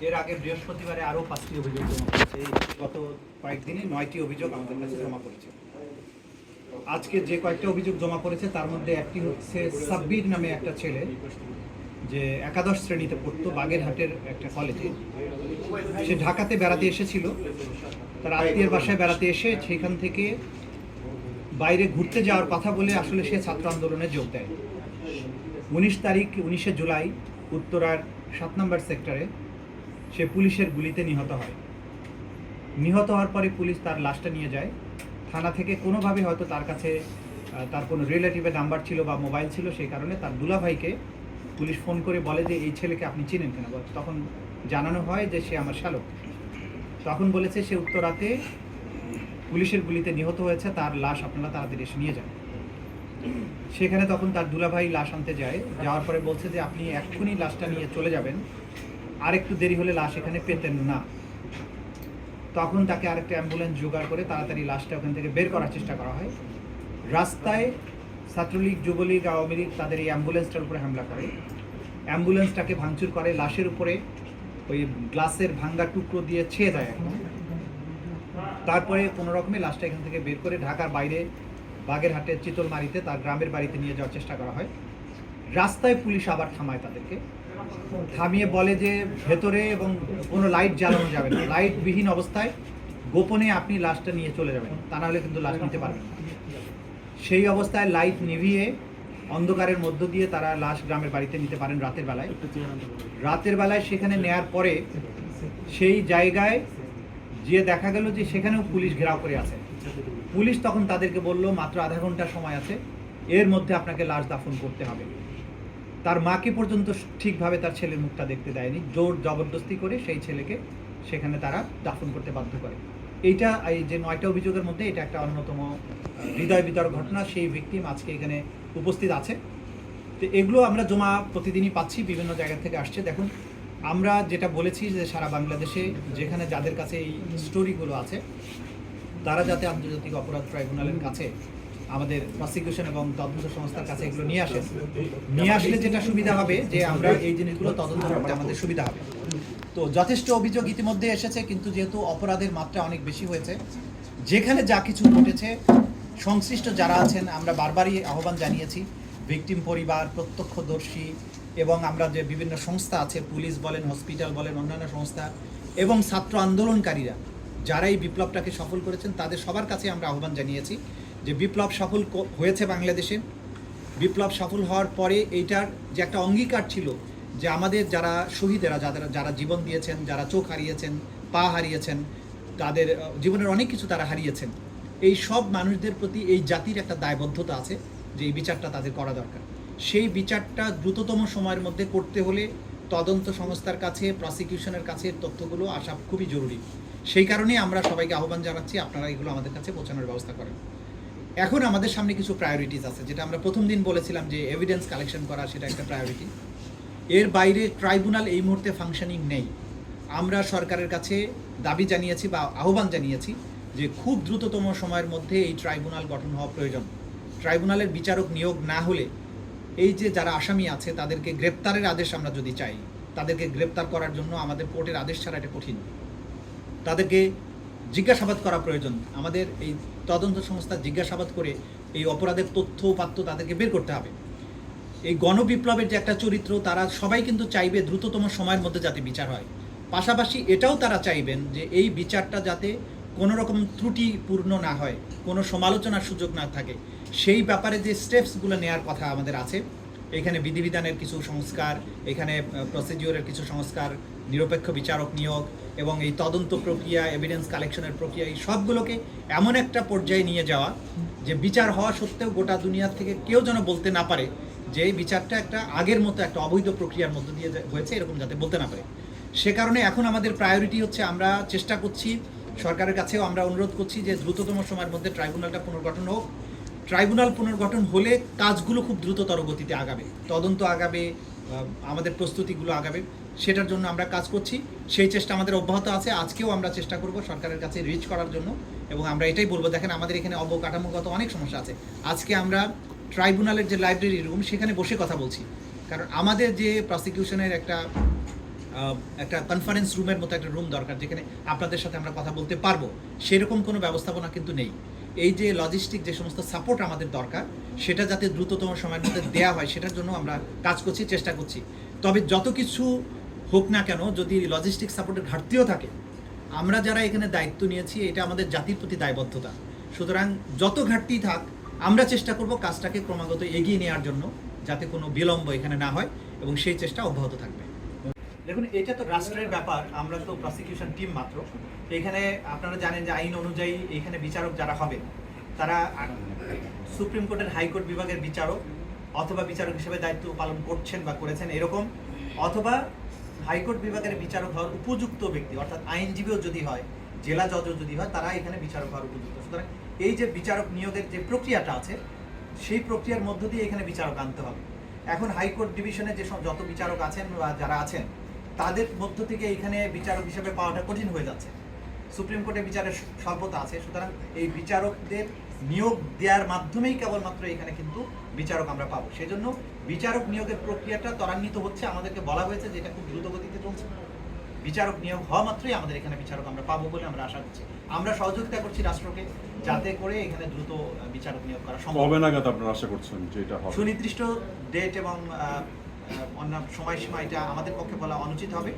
এর আগে বৃহস্পতিবারে আরও 5টি অভিযোগ জমা পড়েছে। এই গত কয়েকদিনে 9টি অভিযোগ আমাদের কাছে জমা পড়েছে। আজকে যে কয়েকটা অভিযোগ জমা পড়েছে তার মধ্যে একটি হচ্ছে সাব্বির নামে একটা ছেলে, যে একাদশ শ্রেণীতে পড়তো বাগেরহাটের একটা কলেজে। সে ঢাকাতে বেড়াতে এসেছিল, তার আত্মীয়ের বাসায় বেড়াতে এসে সেখান থেকে বাইরে ঘুরতে যাওয়ার কথা বলে আসলে সে ছাত্র আন্দোলনে যোগ দেয়। 19 জুলাই উত্তরার 7 নম্বর সেক্টরে সে পুলিশের গুলিতে নিহত হয়। নিহত হওয়ার পরে পুলিশ তার লাশটা নিয়ে যায় থানা থেকে। কোনোভাবে হয়তো তার কাছে তার কোনো রিলেটিভের নাম্বার ছিল বা মোবাইল ছিল, সেই কারণে তার দুলাভাইকে পুলিশ ফোন করে বলে যে এই ছেলেকে আপনি চিনেন কেন। তখন জানানো হয় যে সে আমার শালক। তখন বলেছে সে উত্তরাতে পুলিশের গুলিতে নিহত হয়েছে, তার লাশ আপনারা তাড়াতাড়ি এসে নিয়ে যান। সেখানে তখন তার দুলাভাই লাশ আনতে যায়। যাওয়ার পরে বলছে যে আপনি এক্ষুনি লাশটা নিয়ে চলে যাবেন, আর একটু দেরি হলে লাশ এখানে পেতেন না। তখন তাকে আরেকটা অ্যাম্বুলেন্স জোগাড় করে তাড়াতাড়ি লাশটা ওখান থেকে বের করার চেষ্টা করা হয়। রাস্তায় ছাত্রলীগ, যুবলীগ, আওয়ামী লীগ তাদের এই অ্যাম্বুলেন্সটার উপরে হামলা করে, অ্যাম্বুলেন্সটাকে ভাঙচুর করে, লাশের উপরে ওই গ্লাসের ভাঙ্গা টুকরো দিয়ে ছেয়ে দেয় এখন। তারপরে কোনো রকমে লাশটা এখান থেকে বের করে ঢাকার বাইরে বাগেরহাটের চিতলমারিতে তার গ্রামের বাড়িতে নিয়ে যাওয়ার চেষ্টা করা হয়। রাস্তায় পুলিশ আবার থামায় তাদেরকে, থামিয়ে বলে যে ভেতরে এবং কোনো লাইট জ্বালানো যাবে না, লাইটবিহীন অবস্থায় গোপনে আপনি লাশটা নিয়ে চলে যাবেন, তা নাহলে কিন্তু লাশ নিতে পারবেন না। সেই অবস্থায় লাইট নিভিয়ে অন্ধকারের মধ্য দিয়ে তারা লাশ গ্রামের বাড়িতে নিতে পারেন রাতের বেলায়। সেখানে নেয়ার পরে সেই জায়গায় গিয়ে দেখা গেল যে সেখানেও পুলিশ ঘেরাও করে আছে। পুলিশ তখন তাদেরকে বলল মাত্র আধা ঘন্টা সময় আছে, এর মধ্যে আপনাকে লাশ দাফন করতে হবে। তার মাকে পর্যন্ত ঠিকভাবে তার ছেলের মুখটা দেখতে দেয়নি, জোর জবরদস্তি করে সেই ছেলেকে সেখানে তারা দাফন করতে বাধ্য করে। এইটা এই যে 9টা অভিযোগের মধ্যে এটা একটা অন্যতম হৃদয় বিতরক ঘটনা। সেই ভিকটিম আজকে এখানে উপস্থিত আছে। তো এগুলো আমরা জমা প্রতিদিনই পাচ্ছি, বিভিন্ন জায়গা থেকে আসছে। দেখুন, আমরা যেটা বলেছি যে সারা বাংলাদেশে যেখানে যাদের কাছে এই স্টোরিগুলো আছে তারা যাতে আন্তর্জাতিক অপরাধ ট্রাইব্যুনালের কাছে, আমাদের প্রসিকিউশন এবং তদন্ত সংস্থার কাছে এগুলো নিয়ে আসলে যেটা সুবিধা হবে যে আমরা এই জিনিসগুলো তদন্ত করতে আমাদের সুবিধা হবে। তো যথেষ্ট অভিযোগ ইতিমধ্যে এসেছে, কিন্তু যেহেতু অপরাধের মাত্রা অনেক বেশি হয়েছে, যেখানে যা কিছু ঘটেছে সংশ্লিষ্ট যারা আছেন আমরা বারবারই আহ্বান জানিয়েছি, ভিকটিম পরিবার, প্রত্যক্ষদর্শী এবং আমরা যে বিভিন্ন সংস্থা আছে, পুলিশ বলেন, হসপিটাল বলেন, অন্যান্য সংস্থা এবং ছাত্র আন্দোলনকারীরা যারা এই বিপ্লবটাকে সফল করেছেন তাদের সবার কাছে আমরা আহ্বান জানিয়েছি যে বিপ্লব সফল হয়েছে বাংলাদেশে। বিপ্লব সফল হওয়ার পরে এইটার যে একটা অঙ্গীকার ছিল যে আমাদের যারা শহীদেরা, যারা জীবন দিয়েছেন, যারা চোখ হারিয়েছেন, পা হারিয়েছেন, তাদের জীবনের অনেক কিছু তারা হারিয়েছেন, এই সব মানুষদের প্রতি এই জাতির একটা দায়বদ্ধতা আছে যে এই বিচারটা তাদের করা দরকার। সেই বিচারটা দ্রুততম সময়ের মধ্যে করতে হলে তদন্ত সংস্থার কাছে, প্রসিকিউশনের কাছে তথ্যগুলো আসা খুবই জরুরি। সেই কারণে আমরা সবাইকে আহ্বান জানাচ্ছি আপনারা এগুলো আমাদের কাছে পৌঁছানোর ব্যবস্থা করেন। এখন আমাদের সামনে কিছু প্রায়োরিটিস আছে, যেটা আমরা প্রথম দিন বলেছিলাম যে এভিডেন্স কালেকশন করা, সেটা একটা প্রায়োরিটি। এর বাইরে ট্রাইব্যুনাল এই মুহূর্তে ফাংশনিং নেই। আমরা সরকারের কাছে দাবি জানিয়েছি বা আহ্বান জানিয়েছি যে খুব দ্রুততম সময়ের মধ্যে এই ট্রাইব্যুনাল গঠন হওয়া প্রয়োজন। ট্রাইব্যুনালের বিচারক নিয়োগ না হলে এই যে যারা আসামি আছে তাদেরকে গ্রেপ্তারের আদেশ আমরা যদি চাই, তাদেরকে গ্রেপ্তার করার জন্য আমাদের কোর্টের আদেশ ছাড়া এটা কঠিন। তাদেরকে জিজ্ঞাসাবাদ করা প্রয়োজন। আমাদের এই তদন্ত সংস্থা জিজ্ঞাসাবাদ করে এই অপরাধের তথ্য উপাত্ত তাদেরকে বের করতে হবে। এই গণবিপ্লবের যে একটা চরিত্র, তারা সবাই কিন্তু চাইবে দ্রুততম সময়ের মধ্যে যাতে বিচার হয়। পাশাপাশি এটাও তারা চাইবেন যে এই বিচারটা যাতে কোনো রকম ত্রুটিপূর্ণ না হয়, কোনো সমালোচনার সুযোগ না থাকে। সেই ব্যাপারে যে স্টেপসগুলো নেওয়ার কথা আমাদের আছে, এখানে বিধিবিধানের কিছু সংস্কার, এখানে প্রসিডিওরের কিছু সংস্কার, নিরপেক্ষ বিচারক নিয়োগ এবং এই তদন্ত প্রক্রিয়া, এভিডেন্স কালেকশনের প্রক্রিয়া, এই সবগুলোকে এমন একটা পর্যায়ে নিয়ে যাওয়া যে বিচার হওয়া সত্ত্বেও গোটা দুনিয়ার থেকে কেউ যেন বলতে না পারে যে এই বিচারটা একটা আগের মতো একটা অবৈধ প্রক্রিয়ার মধ্য দিয়ে হয়েছে, এরকম যাতে বলতে না পারে। সে কারণে এখন আমাদের প্রায়োরিটি হচ্ছে, আমরা চেষ্টা করছি, সরকারের কাছেও আমরা অনুরোধ করছি যে দ্রুততম সময়ের মধ্যে ট্রাইব্যুনালটা পুনর্গঠন হোক। ট্রাইব্যুনাল পুনর্গঠন হলে কাজগুলো খুব দ্রুততর গতিতে আগাবে, তদন্ত আগাবে, আমাদের প্রস্তুতিগুলো আগাবে। সেটার জন্য আমরা কাজ করছি, সেই চেষ্টা আমাদের অব্যাহত আছে। আজকেও আমরা চেষ্টা করব সরকারের কাছে রিচ করার জন্য, এবং আমরা এটাই বলবো, দেখেন আমাদের এখানে অবকাঠামোগত অনেক সমস্যা আছে। আজকে আমরা ট্রাইব্যুনালের যে লাইব্রেরি রুম, সেখানে বসে কথা বলছি, কারণ আমাদের যে প্রসিকিউশনের একটা একটা কনফারেন্স রুমের মতো একটা রুম দরকার, যেখানে আপনাদের সাথে আমরা কথা বলতে পারবো, সেরকম কোনো ব্যবস্থাপনা কিন্তু নেই। এই যে লজিস্টিক যে সমস্ত সাপোর্ট আমাদের দরকার, সেটা যাতে দ্রুততম সময়ের মধ্যে দেওয়া হয়, সেটার জন্য আমরা কাজ করছি, চেষ্টা করছি। তবে যত কিছু হোক না কেন, যদি লজিস্টিক সাপোর্টের ঘাটতিও থাকে, আমরা যারা এখানে দায়িত্ব নিয়েছি, এটা আমাদের জাতির প্রতি দায়বদ্ধতা। সুতরাং যত ঘাটতি থাক, আমরা চেষ্টা করব কাজটাকে ক্রমাগত এগিয়ে নেওয়ার জন্য, যাতে কোনো বিলম্ব এখানে না হয়, এবং সেই চেষ্টা অব্যাহত থাকবে। দেখুন, এটা তো রাষ্ট্রের ব্যাপার, আমরা তো প্রসিকিউশন টিম মাত্র। এখানে আপনারা জানেন যে আইন অনুযায়ী এখানে বিচারক যারা হবে, তারা সুপ্রিম কোর্টের হাইকোর্ট বিভাগের বিচারক, অথবা বিচারক হিসেবে দায়িত্ব পালন করছেন বা করেছেন এরকম, অথবা হাইকোর্ট বিভাগের বিচারক হওয়ার উপযুক্ত ব্যক্তি, অর্থাৎ আইনজীবীও যদি হয়, জেলা জজও যদি হয়, তারা এখানে বিচারক হওয়ার উপযুক্ত। সুতরাং এই যে বিচারক নিয়োগের যে প্রক্রিয়াটা আছে, সেই প্রক্রিয়ার মধ্য দিয়ে এখানে বিচারক আনতে হবে। এখন হাইকোর্ট ডিভিশনে যে সব যত বিচারক আছেন বা যারা আছেন, তাদের মধ্য থেকে এখানে বিচারক হিসেবে পাওয়াটা কঠিন হয়ে যাচ্ছে। সুপ্রিম কোর্টে বিচারের স্বল্পতা আছে, সুতরাং এই বিচারকদের নিয়োগ দেওয়ার মাধ্যমেই কেবলমাত্র এখানে কিন্তু বিচারক আমরা পাবো। সেজন্য বিচারক নিয়োগের প্রক্রিয়াটা ত্বরান্বিত হচ্ছে। আমাদেরকে বলা হয়েছে যে এটা খুব দ্রুত গতিতে চলছে। বিচারক নিয়োগ হওয়া মাত্রই আমাদের এখানে বিচারক আমরা পাবো বলে আমরা আশা করছি। আমরা সহযোগিতা করছি রাষ্ট্রকে, যাতে করে এখানে দ্রুত বিচারক নিয়োগ করা সম্ভব। কবে নাগাদ আপনারা আশা করছেন যে এটা হবে? সুনির্দিষ্ট ডেট এবং অন্য সময়সীমা এটা আমাদের পক্ষে বলা অনুচিত হবে।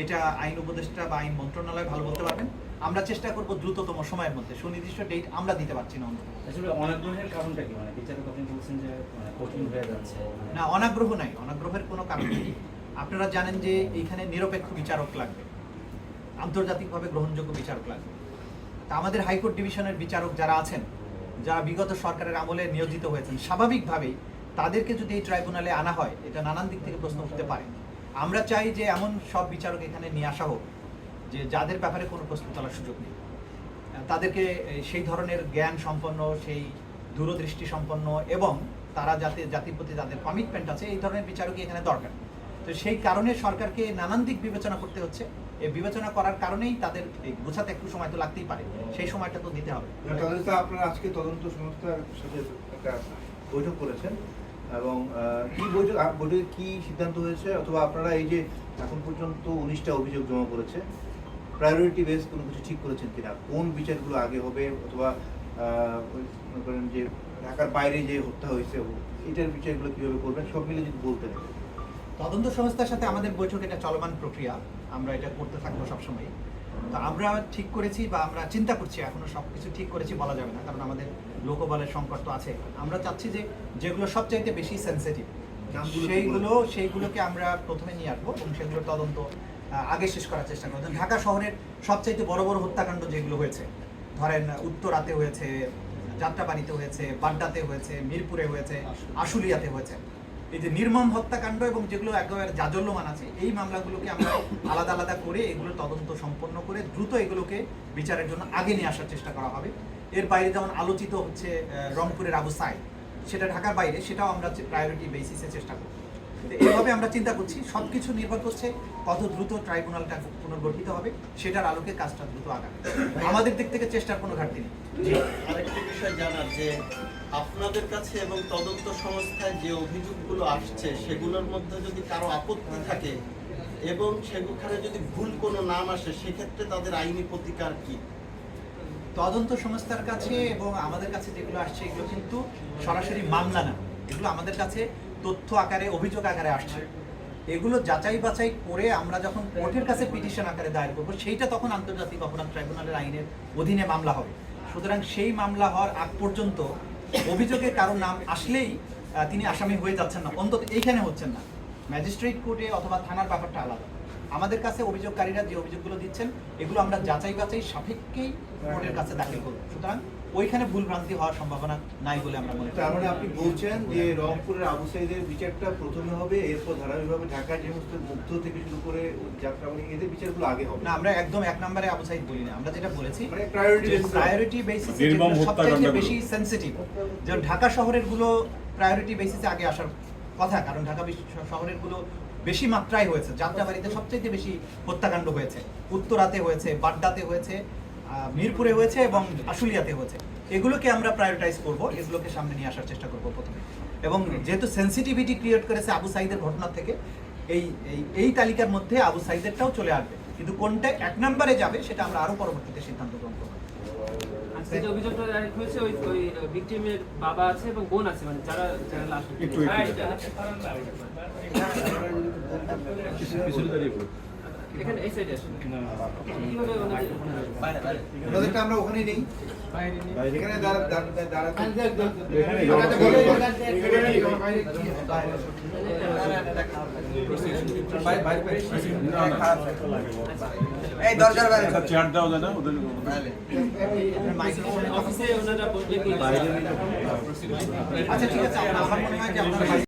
এটা আইন উপদেষ্টা বা আইন মন্ত্রণালয় ভালো বলতে পারবেন। আমরা চেষ্টা করব দ্রুততম সময়ের মধ্যে। সুনির্দিষ্ট ডেট আমরা দিতে পারছি না। আসলে অনাগ্রহের কারণটা কি? মানে বিচারক আপনি বলছেন যে কঠিন হয়ে যাচ্ছে। না, অনাগ্রহ নাই, অনাগ্রহের কোনো কারণ নেই। আপনারা জানেন যে এইখানে নিরপেক্ষ বিচারক লাগবে, আন্তর্জাতিকভাবে গ্রহণযোগ্য বিচারক লাগবে। তা আমাদের হাইকোর্ট ডিভিশনের বিচারক যারা আছেন, যারা বিগত সরকারের আমলে নিয়োজিত হয়েছেন, স্বাভাবিকভাবেই তাদেরকে যদি এই ট্রাইব্যুনালে আনা হয়, এটা নানান দিক থেকে প্রশ্ন উঠতে পারে। আমরা চাই যে এমন সব বিচারক এখানে নিয়ে আসা হোক যে যাদের ব্যাপারে কোনো প্রশ্ন তোলার সুযোগ নেই। তাদেরকে সেই ধরনের জ্ঞান সম্পন্ন, সেই দূরদৃষ্টি সম্পন্ন, এবং তারা যাতে জাতির প্রতি তাদের কমিটমেন্ট আছে, এই ধরনের বিচারকই এখানে দরকার। তো সেই কারণে সরকারকে নানান দিক বিবেচনা করতে হচ্ছে। এই বিবেচনা করার কারণেই তাদের বোঝাতে একটু সময় তো লাগতেই পারে, সেই সময়টা তো দিতে হবে। আপনারা আজকে তদন্ত সংস্থার সাথে একটা বৈঠক করেছেন, এবং কি বৈঠকে কি সিদ্ধান্ত হয়েছে, অথবা আপনারা এই যে এখন পর্যন্ত 19টা অভিযোগ জমা করেছে, প্রায়োরিটি বেস কোনো কিছু ঠিক করেছেন কিনা? কোন বিচারগুলো আগে হবে, অথবা মনে করেন যে ঢাকার বাইরে যে হত্যা হয়েছে, এটার বিচারগুলো কিভাবে করবেন, সব মিলে যদি বলতেন। তদন্ত সংস্থার সাথে আমাদের বৈঠক এটা চলমান প্রক্রিয়া, আমরা এটা করতে থাকবো সবসময়। তো আমরা ঠিক করেছি বা আমরা চিন্তা করছি, এখনো সবকিছু ঠিক করেছি বলা যাবে না, কারণ আমাদের লোকবলের সংকট তো আছে। আমরা চাচ্ছি যে যেগুলো সবচাইতে বেশি সেন্সিটিভ, সেইগুলোকে আমরা প্রথমে নিয়ে আসবো, এবং সেগুলোর তদন্ত আগে শেষ করার চেষ্টা করবো। ঢাকা শহরের সবচাইতে বড় বড় হত্যাকাণ্ড যেগুলো হয়েছে, ধরেন উত্তরাতে হয়েছে, যাত্রাবাড়িতে হয়েছে, বাড্ডাতে হয়েছে, মিরপুরে হয়েছে, আশুলিয়াতে হয়েছে, এই যে নির্মম হত্যাকাণ্ড এবং যেগুলো একেবারে জাজল্যমান আছে, এই মামলাগুলোকে আমরা আলাদা আলাদা করে এগুলো তদন্ত সম্পন্ন করে দ্রুত এগুলোকে বিচারের জন্য আগে নিয়ে আসার চেষ্টা করা হবে। এর বাইরে যেমন আলোচিত হচ্ছে রংপুরের আবু সাইদ, সেটা ঢাকার বাইরে, সেটাও আমরা প্রায়োরিটি বেসিসে চেষ্টা করব। এইভাবে আমরা চিন্তা করছি। সব কিছু নির্ভর করছে কত দ্রুত ট্রাইব্যুনালটা পুনর্গঠিত হবে, সেটার আলোকে কাজটা দ্রুত আগাবে। আমাদের দিক থেকে চেষ্টার কোনো ঘাটতি নেই। আরেকটি বিষয় জানার, যে আপনাদের কাছে এবং তদন্ত সংস্থায় যে অভিযোগগুলো আসছে, সেগুলোর মধ্যে যদি কারো আপত্তি থাকে এবং সেখানে যদি ভুল কোনো নাম আসে, সেক্ষেত্রে তাদের আইনি প্রতিকার কি? তদন্ত সংস্থার কাছে এবং আমাদের কাছে যেগুলো আসছে, এগুলো কিন্তু সরাসরি মামলা না, এগুলো আমাদের কাছে তথ্য আকারে, অভিযোগ আকারে আসছে। এগুলো যাচাই বাছাই করে আমরা যখন কোর্টের কাছে পিটিশন আকারে দায়ের করবো, সেইটা তখন আন্তর্জাতিক অপরাধ ট্রাইব্যুনালের আইনের অধীনে মামলা হবে। সুতরাং সেই মামলা হওয়ার আগ পর্যন্ত অভিযোগে কারো নাম আসলেই তিনি আসামি হয়ে যাচ্ছেন না, অন্তত এইখানে হচ্ছেন না। ম্যাজিস্ট্রেট কোর্টে অথবা থানার ব্যাপারটা আলাদা। আমাদের কাছে অভিযোগকারীরা যে অভিযোগগুলো দিচ্ছেন, এগুলো আমরা যাচাই বাছাই সাপেক্ষেই কোর্টের কাছে দাখিল করব। সুতরাং ওইখানে ভুল ভ্রান্তি হওয়ার সম্ভাবনা নাই বলে আমরা মনে করি। তার মানে আপনি বলছেন যে রংপুরের আবু সাইদের বিচারটা প্রথমে হবে, এরপর ধারাবাহিকভাবে ঢাকার যে সমস্ত মুগ্ধ থেকে শুরু করে যাত্রাবাড়ি, এদের বিচারগুলো আগে হবে না, আমরা একদম এক নম্বরে আবু সাইদ বলি না। আমরা যেটা বলেছি মানে প্রায়োরিটি বেসিসে সবচেয়ে বেশি সেনসিটিভ, যে ঢাকা শহরের গুলো প্রায়োরিটি বেসিসে আগে আসার কথা, কারণ ঢাকা শহরের গুলো বেশি মাত্রায় হয়েছে। যাত্রাবাড়িতে সবচেয়ে বেশি হত্যাকাণ্ড হয়েছে, উত্তরাতে হয়েছে, বাড্ডাতে হয়েছে, মিরপুরে হয়েছে এবং আশুলিয়াতে হয়েছে। এগুলোকে আমরা প্রায়োরিটাইজ করব, এগুলোকে সামনে নিয়ে আসার চেষ্টা করব প্রথমে। এবং যেহেতু সেন্সিটিভিটি ক্রিয়েট করেছে আবু সাইদের ঘটনা থেকে, এই তালিকার মধ্যে আবু সাইদেরটাও চলে আসবে, কিন্তু কোনটা 1 নম্বরে যাবে সেটা আমরা আরো পরবর্তীতে সিদ্ধান্ত গ্রহণ করব। আজকে যে অভিযোগটা দায়ের হয়েছে ওই ভিকটিমের বাবা আছে এবং বোন আছে, মানে যারা লাশ একটু পিছনে দাঁড়িয়ে পড়ো। এখানে এই সাইডে আসলে কিভাবে ওনাদের ওনাদেরটা আমরা ওখানেই নেই, এখানে এই দরজার বাইরে একটা চেয়ার দেওয়া যায় না ওদের অফিসে ওনারা বসলে কি আচ্ছা ঠিক আছে, আমার মনে হয় যে আমরা